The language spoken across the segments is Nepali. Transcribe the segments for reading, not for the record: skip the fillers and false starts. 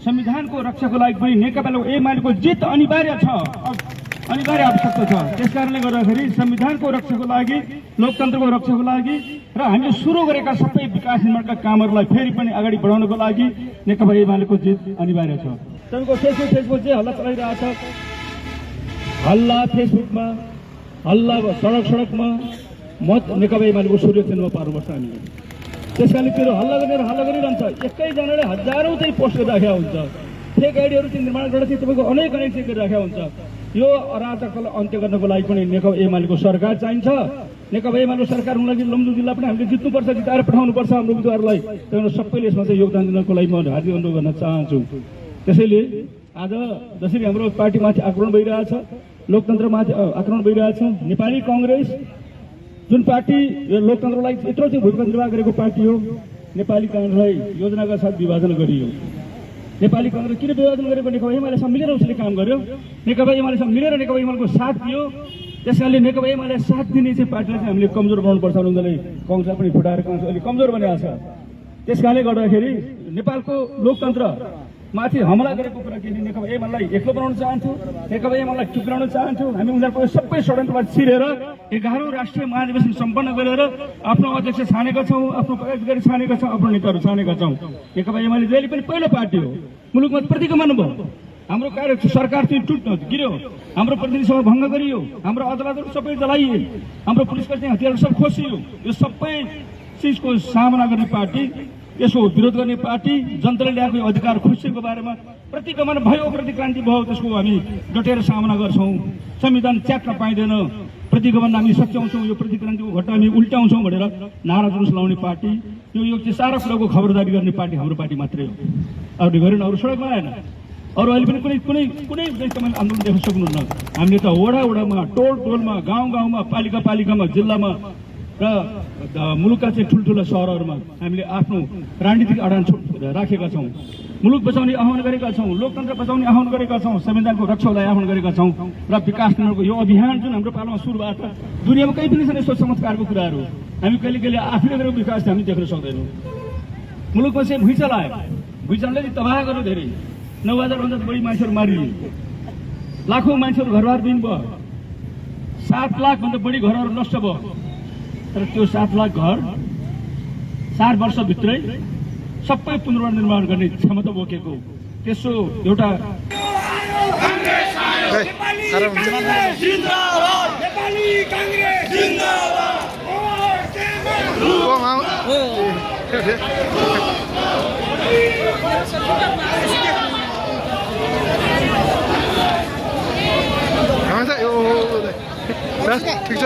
संविधानको रक्षाको लागि पनि नेकपा एमालेको जित अनिवार्य छ, अनिवार्य आवश्यकता छ। त्यसकारणले गर्दाखेरि संविधानको रक्षाको लागि, लोकतन्त्रको रक्षाको लागि र हामीले सुरु गरेका सबै विकास निर्माणका कामहरूलाई फेरि पनि अगाडि बढाउनको लागि नेकपा एमालेको जित अनिवार्य छ। तपाईँको फेसबुक चाहिँ हल्ला चलाइरहेछ, हल्ला फेसबुकमा, हल्ला सडकमा मत नेकपा एमालेको सुरक्षामा पार्नुपर्छ हामीले। त्यसकारणले त्यो हल्ला गरिरहन्छ, एकैजनाले हजारौँ चाहिँ पोस्ट गरिराखेका हुन्छ, फेक आइडीहरू चाहिँ निर्माण गरेर चाहिँ तपाईँको अनेक चाहिँ गरिराखेका हुन्छ। यो अराजकतालाई अन्त्य गर्नको लागि पनि नेकपा एमालेको सरकार चाहिन्छ। नेकपा एमालेको सरकार हुन लागि लमजुङ जिल्ला पनि हामीले जित्नुपर्छ, जिताएर पठाउनुपर्छ हाम्रो उम्मेदवारलाई। त्यही सबैले यसमा चाहिँ योगदान दिनको लागि म हार्दिक अनुरोध गर्न चाहन्छु। त्यसैले आज जसरी हाम्रो पार्टीमाथि आक्रमण भइरहेछ, लोकतन्त्रमाथि आक्रमण भइरहेछ, नेपाली कांग्रेस जुन पार्टी यो लोकतन्त्रलाई यत्रो चाहिँ भूमिका निर्वाह गरेको पार्टी हो, नेपाली कांग्रेसलाई योजनाका साथ विभाजन गरियो। नेपाली कांग्रेस किन विभाजन गरेको? नेकपा एमालेसँग मिलेर उसले काम गर्यो, नेकपा एमालेसँग मिलेर नेकपा एमालेको साथ दियो। त्यसकारणले नेकपा एमाले साथ दिने चाहिँ पार्टीलाई चाहिँ हामीले कमजोर बनाउनुपर्छ। उनीहरूले कांग्रेसलाई पनि फुटाएर कांग्रेस अलिक कमजोर बनाएको छ। त्यसकारणले गर्दाखेरि नेपालको लोकतन्त्र माथि हमला गरेको कुरा के नेकपा एमालेलाई एक्लो बनाउन चाहन्थ्यो, नेकपा एमालेलाई टुक्राउन चाहन्थ्यो। हामी उनीहरूको सबै षड्यन्त्रबाट छिरेर 11औं राष्ट्रिय महाधिवेशन सम्पन्न गरेर आफ्नो अध्यक्ष छानेका छौँ, आफ्नो पदाधिकारी छानेका छौँ, आफ्नो नेताहरू छानेका छौँ। नेकपा एमाले जहिले पनि पहिलो पार्टी हो, मुलुकमा प्रतिगमन भयो, हाम्रो कार्य सरकार चाहिँ गिर्यो, हाम्रो प्रतिनिधि सभा भङ्ग गरियो, हाम्रो अदालतहरू सबै जलाइए, हाम्रो पुलिसका चाहिँ हतियारहरू सब खोसियो। यो सबै चिजको सामना गर्ने पार्टी, यसको विरोध गर्ने पार्टी, जनताले ल्याएको अधिकार खुसीको बारेमा प्रतिगमन भयो, प्रतिक्रान्ति भयो, त्यसको हामी डटेर सामना गर्छौँ। संविधान च्याक्न पाइँदैन, प्रतिगमन हामी सच्याउँछौँ, यो प्रतिक्रान्तिको घटना हामी उल्टाउँछौँ भनेर नारा जुलुस लाउने पार्टी, यो चाहिँ सारा कुराको खबरदारी गर्ने पार्टी हाम्रो पार्टी मात्रै हो। अरूले गरेन, अरू सडकमा आएन, अरू अहिले पनि कुनै तपाईँले आन्दोलन देख्न सक्नुहुन्न। हामीले त वडामा, टोलमा, गाउँमा, पालिकामा, जिल्लामा र मुलुकका चाहिँ ठुल्ठुला सहरहरूमा हामीले आफ्नो रणनीतिक अडान राखेका छौँ। मुलुक बचाउने आह्वान गरेका छौँ, लोकतन्त्र बचाउने आह्वान गरेका छौँ, संविधानको रक्षालाई आह्वान गरेका छौँ र विकास निर्माणको यो अभियान जुन हाम्रो पालामा सुरु भएको छ, दुनियाँमा कहीँ पनि छन् यस्तो चमत्कारको कुराहरू। हामी कहिले आफूले गरेको विकास हामी देख्न सक्दैनौँ। मुलुकमा चाहिँ भुइँचालो आयो, भुइँचालोले चाहिँ तबाह गर्यो, धेरै 9,000 भन्दा बढी मान्छेहरू मारिए, लाखौँ मान्छेहरू घरबार दिनु भयो, 7 लाख भन्दा बढी घरहरू नष्ट भयो। तर त्यो 7 लाख घर 4 वर्षभित्रै सबै पुनर्निर्माण गर्ने क्षमता बोकेको त्यसो एउटा ठिक छ।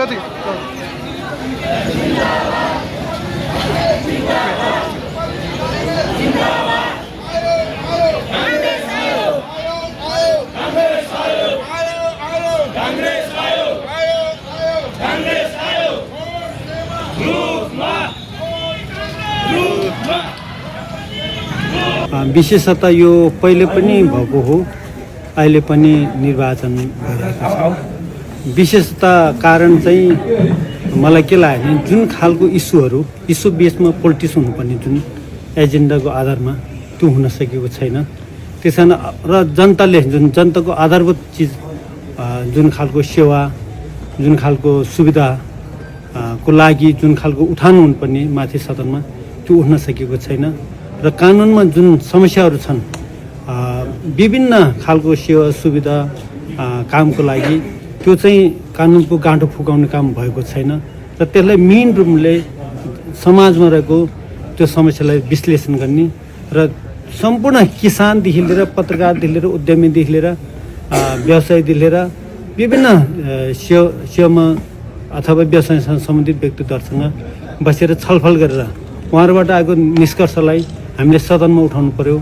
विशेषतः यो पहिले पनि भएको हो, अहिले पनि निर्वाचन भइरहेको छ। विशेषतः कारण चाहिँ मलाई के लाग्यो भने जुन खालको इस्यु बेसमा पोलिटिक्स हुनुपर्ने जुन एजेन्डाको आधारमा त्यो हुन सकेको छैन। त्यसैले र जनताले जनताको आधारभूत चिज जुन खालको सेवा, जुन खालको सुविधा को लागि जुन खालको उठान हुनुपर्ने माथि सदनमा त्यो उठ्न सकेको छैन। र कानुनमा जुन समस्याहरू छन्, विभिन्न खालको सेवा सुविधा कामको लागि त्यो चाहिँ कानुनको गाँठो फुकाउने काम भएको छैन। र त्यसलाई मेन रूपले समाजमा रहेको त्यो समस्यालाई विश्लेषण गर्ने र सम्पूर्ण किसानदेखि लिएर पत्रकारदेखि लिएर उद्यमीदेखि लिएर व्यवसायदेखि लिएर विभिन्न सेवामा अथवा व्यवसायसँग सम्बन्धित व्यक्तित्वहरूसँग बसेर छलफल गरेर उहाँहरूबाट आएको निष्कर्षलाई हामीले सदनमा उठाउनु पर्यो।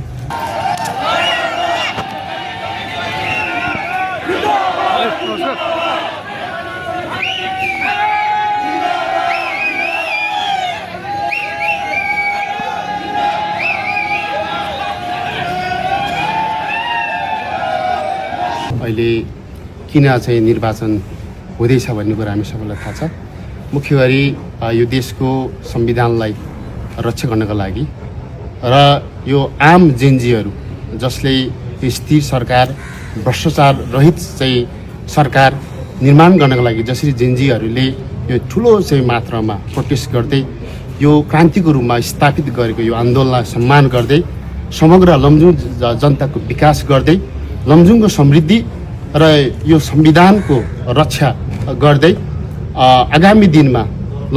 अहिले किन चाहिँ निर्वाचन हुँदैछ भन्ने कुरा हामी सबैलाई थाहा छ। मुख्य गरी यो देशको संविधानलाई रक्षा गर्नको लागि र यो आम जेनजीहरू जसले यो स्थिर सरकार, भ्रष्टाचार रहित चाहिँ सरकार निर्माण गर्नको लागि जसरी जेनजीहरूले यो ठुलो चाहिँ मात्रामा प्रोटेस्ट गर्दै यो क्रान्तिको रूपमा स्थापित गरेको यो आन्दोलनलाई सम्मान गर्दै समग्र लमजुङ जनताको विकास गर्दै लमजुङको समृद्धि र यो संविधानको रक्षा गर्दै आगामी दिनमा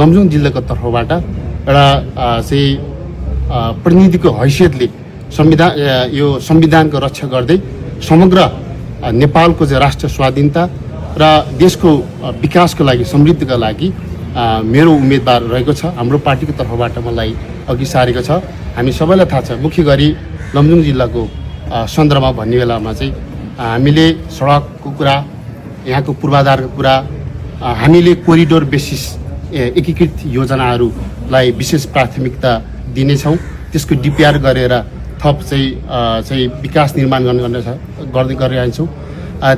लमजुङ जिल्लाको तर्फबाट एउटा चाहिँ प्रतिनिधिको हैसियतले यो संविधानको रक्षा गर्दै समग्र नेपालको चाहिँ राष्ट्र स्वाधीनता र देशको विकासको लागि समृद्धिका लागि मेरो उम्मेदवार रहेको छ। हाम्रो पार्टीको तर्फबाट मलाई अघि सारेको छ। हामी सबैलाई थाहा छ, मुख्य गरी लमजुङ जिल्लाको सन्दर्भमा भन्ने बेलामा चाहिँ हामीले सडकको कुरा, यहाँको पूर्वाधारको कुरा, हामीले कोरिडोर बेसिस एकीकृत योजनाहरूलाई विशेष प्राथमिकता दिनेछौँ। त्यसको डिपिआर गरेर थप चाहिँ विकास निर्माण गर्दै गरिरहन्छौँ।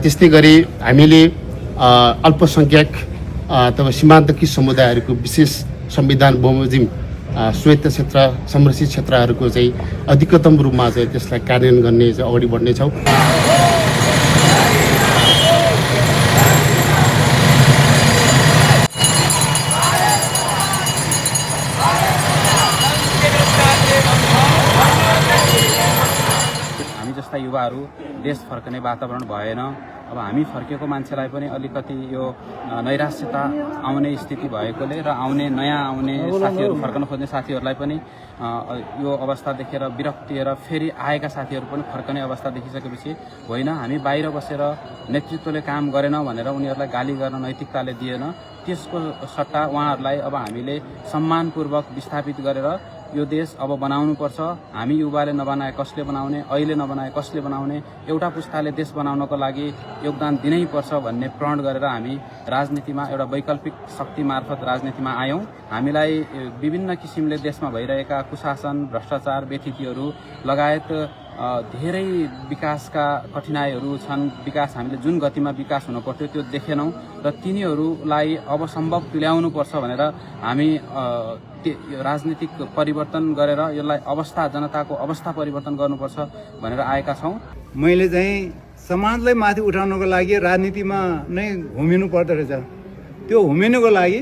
त्यस्तै गरी हामीले अल्पसङ्ख्यक अथवा सीमान्तकृत समुदायहरूको विशेष संविधान बमोजिम स्वायत्त क्षेत्र, संरक्षित क्षेत्रहरूको चाहिँ अधिकतम रूपमा चाहिँ त्यसलाई कार्यान्वयन गर्ने चाहिँ अगाडि बढ्नेछौँ। जस्ता युवाहरू देश फर्कने वातावरण भएन। अब हामी फर्केको मान्छेलाई पनि अलिकति यो नैराश्यता आउने स्थिति भएकोले र नयाँ आउने साथीहरू, फर्कन खोज्ने साथीहरूलाई पनि यो अवस्था देखेर विरक्ति र फेरि आएका साथीहरू पनि फर्कने अवस्था देखिसकेपछि होइन, हामी बाहिर बसेर नेतृत्वले काम गरेन भनेर उनीहरूलाई गाली गर्न नैतिकताले दिएन। त्यसको सट्टा उहाँहरूलाई अब हामीले सम्मानपूर्वक विस्थापित गरेर यो देश अब बनाउनुपर्छ। हामी युवाले नबनाए कसले बनाउने, अहिले नबनाए कसले बनाउने, एउटा पुस्ताले देश बनाउनको लागि योगदान दिनै पर्छ भन्ने प्रण गरेर हामी राजनीतिमा एउटा वैकल्पिक शक्ति मार्फत राजनीतिमा आयौँ। हामीलाई विभिन्न किसिमले देशमा भइरहेका कुशासन, भ्रष्टाचार, व्यथितिहरू लगायत धेरै विकासका कठिनाइहरू छन्। विकास हामीले जुन गतिमा विकास हुन पर्थ्यो त्यो देखेनौँ र तिनीहरूलाई अब सम्भव तुल्याउनुपर्छ भनेर हामी राजनीतिक परिवर्तन गरेर यसलाई जनताको अवस्था परिवर्तन गर्नुपर्छ भनेर आएका छौँ। मैले चाहिँ समाजलाई माथि उठाउनको लागि राजनीतिमा नै घुमिनु पर्दो रहेछ। त्यो घुमिनुको लागि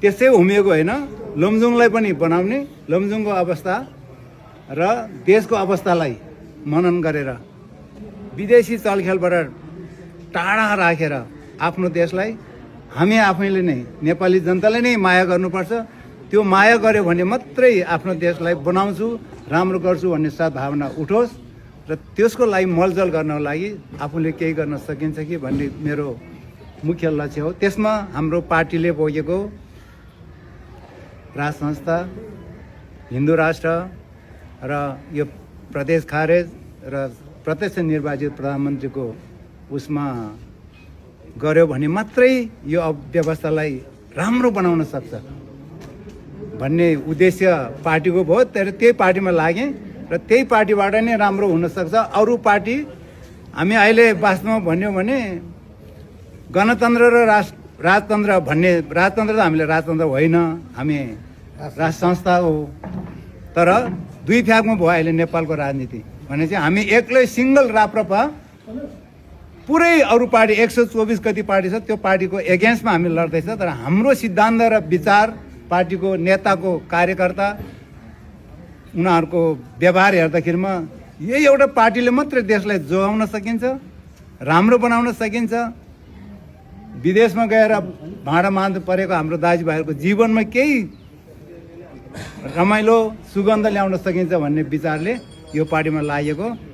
त्यसै घुमिएको होइन, लमजुङलाई पनि बनाउने, लमजुङको अवस्था र देशको अवस्थालाई मनन गरेर विदेशी चलखेलबाट टाढा राखेर आफ्नो देशलाई हामी आफैले नै, नेपाली जनताले नै माया गर्नुपर्छ। त्यो माया गर्यो भने मात्रै आफ्नो देशलाई बनाउँछु, राम्रो गर्छु भन्ने सद्भावना उठोस् र त्यसको लागि मलजल गर्नको लागि आफूले केही गर्न सकिन्छ कि भन्ने मेरो मुख्य लक्ष्य हो। त्यसमा हाम्रो पार्टीले बोकेको राज संस्था, हिन्दू राष्ट्र र यो प्रदेश खारेज र प्रत्यक्ष निर्वाचित प्रधानमन्त्रीको उसमा गर्यो भने मात्रै यो व्यवस्थालाई राम्रो बनाउन सक्छ भन्ने उद्देश्य पार्टीको भयो। तर त्यही पार्टीमा लागेँ र त्यही पार्टीबाट नै राम्रो हुनसक्छ। अरू पार्टी हामी अहिले वास्तवमा भन्यो भने गणतन्त्र र राजतन्त्र भन्ने, राजतन्त्र त हामीले राजतन्त्र होइन, हामी राज संस्था हो। तर दुई फ्याकमा भयो अहिले नेपालको राजनीति भने चाहिँ हामी एक्लै सिङ्गल राप्रपा पुरै अरू पार्टी 124 कति पार्टी छ त्यो पार्टीको एगेन्स्टमा हामी लड्दैछ। तर हाम्रो सिद्धान्त र विचार, पार्टीको नेताको कार्यकर्ता उनीहरूको व्यवहार हेर्दाखेरिमा यही एउटा पार्टीले मात्रै देशलाई जोगाउन सकिन्छ, राम्रो बनाउन सकिन्छ। विदेशमा गएर भाँडा माझ्नु परेको हाम्रो दाजुभाइहरूको जीवनमा केही रमाइलो सुगन्ध ल्याउन सकिन्छ भन्ने विचारले यो पार्टीमा लागेको।